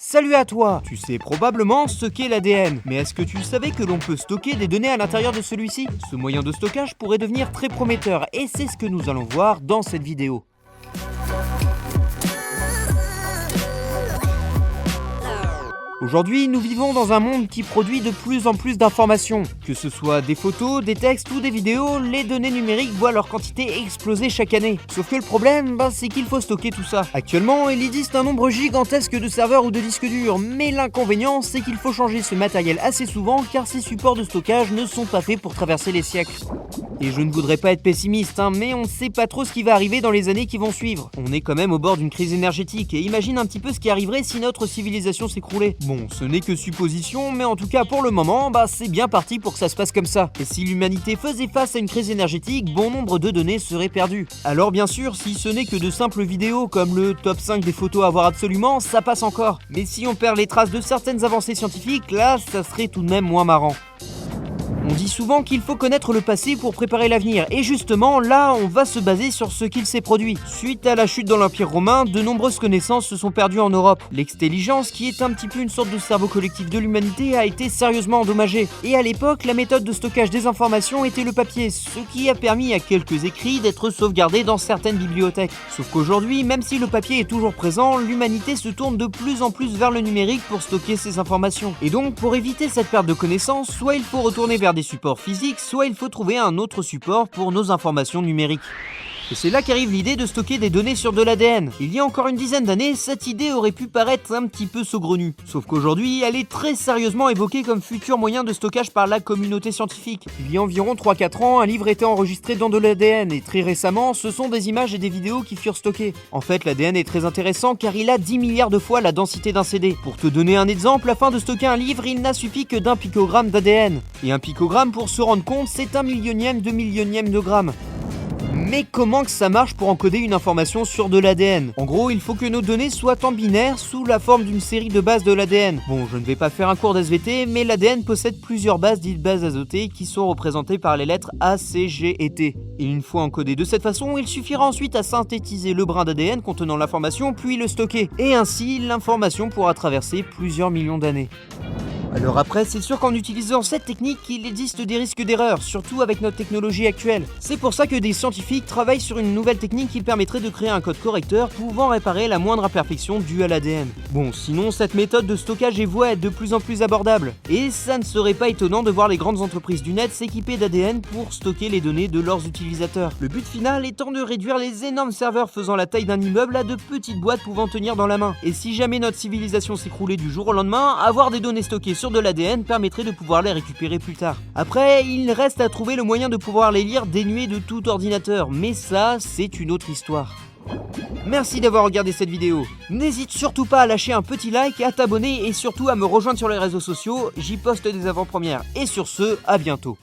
Salut à toi! Tu sais probablement ce qu'est l'ADN, mais est-ce que tu savais que l'on peut stocker des données à l'intérieur de celui-ci? Ce moyen de stockage pourrait devenir très prometteur et c'est ce que nous allons voir dans cette vidéo. Aujourd'hui, nous vivons dans un monde qui produit de plus en plus d'informations. Que ce soit des photos, des textes ou des vidéos, les données numériques voient leur quantité exploser chaque année. Sauf que le problème, c'est qu'il faut stocker tout ça. Actuellement, il existe un nombre gigantesque de serveurs ou de disques durs, mais l'inconvénient, c'est qu'il faut changer ce matériel assez souvent car ces supports de stockage ne sont pas faits pour traverser les siècles. Et je ne voudrais pas être pessimiste, mais on ne sait pas trop ce qui va arriver dans les années qui vont suivre. On est quand même au bord d'une crise énergétique, et imagine un petit peu ce qui arriverait si notre civilisation s'écroulait. Bon, ce n'est que supposition, mais en tout cas pour le moment, c'est bien parti pour que ça se passe comme ça. Et si l'humanité faisait face à une crise énergétique, bon nombre de données seraient perdues. Alors bien sûr, si ce n'est que de simples vidéos comme le top 5 des photos à voir absolument, ça passe encore. Mais si on perd les traces de certaines avancées scientifiques, là, ça serait tout de même moins marrant. On dit souvent qu'il faut connaître le passé pour préparer l'avenir, et justement, là, on va se baser sur ce qu'il s'est produit. Suite à la chute dans l'Empire romain, de nombreuses connaissances se sont perdues en Europe. L'extelligence, qui est un petit peu une sorte de cerveau collectif de l'humanité, a été sérieusement endommagée. Et à l'époque, la méthode de stockage des informations était le papier, ce qui a permis à quelques écrits d'être sauvegardés dans certaines bibliothèques. Sauf qu'aujourd'hui, même si le papier est toujours présent, l'humanité se tourne de plus en plus vers le numérique pour stocker ses informations. Et donc, pour éviter cette perte de connaissances, soit il faut retourner vers des supports physiques, soit il faut trouver un autre support pour nos informations numériques. Et c'est là qu'arrive l'idée de stocker des données sur de l'ADN. Il y a encore une dizaine d'années, cette idée aurait pu paraître un petit peu saugrenue. Sauf qu'aujourd'hui, elle est très sérieusement évoquée comme futur moyen de stockage par la communauté scientifique. Il y a environ 3-4 ans, un livre était enregistré dans de l'ADN et très récemment, ce sont des images et des vidéos qui furent stockées. En fait, l'ADN est très intéressant car il a 10 milliards de fois la densité d'un CD. Pour te donner un exemple, afin de stocker un livre, il n'a suffi que d'un picogramme d'ADN. Et un picogramme, pour se rendre compte, c'est un millionième de millionième de gramme. Mais comment que ça marche pour encoder une information sur de l'ADN? En gros, il faut que nos données soient en binaire sous la forme d'une série de bases de l'ADN. Bon, je ne vais pas faire un cours d'SVT, mais l'ADN possède plusieurs bases dites bases azotées qui sont représentées par les lettres A, C, G et T. Et une fois encodé de cette façon, il suffira ensuite à synthétiser le brin d'ADN contenant l'information puis le stocker. Et ainsi, l'information pourra traverser plusieurs millions d'années. Alors après, c'est sûr qu'en utilisant cette technique, il existe des risques d'erreur, surtout avec notre technologie actuelle. C'est pour ça que des scientifiques travaillent sur une nouvelle technique qui permettrait de créer un code correcteur pouvant réparer la moindre imperfection due à l'ADN. Bon, sinon, cette méthode de stockage est vouée à être de plus en plus abordable. Et ça ne serait pas étonnant de voir les grandes entreprises du net s'équiper d'ADN pour stocker les données de leurs utilisateurs. Le but final étant de réduire les énormes serveurs faisant la taille d'un immeuble à de petites boîtes pouvant tenir dans la main. Et si jamais notre civilisation s'écroulait du jour au lendemain, avoir des données stockées sur de l'ADN permettrait de pouvoir les récupérer plus tard. Après, il reste à trouver le moyen de pouvoir les lire dénués de tout ordinateur, mais ça, c'est une autre histoire. Merci d'avoir regardé cette vidéo. N'hésite surtout pas à lâcher un petit like, à t'abonner et surtout à me rejoindre sur les réseaux sociaux, j'y poste des avant-premières. Et sur ce, à bientôt.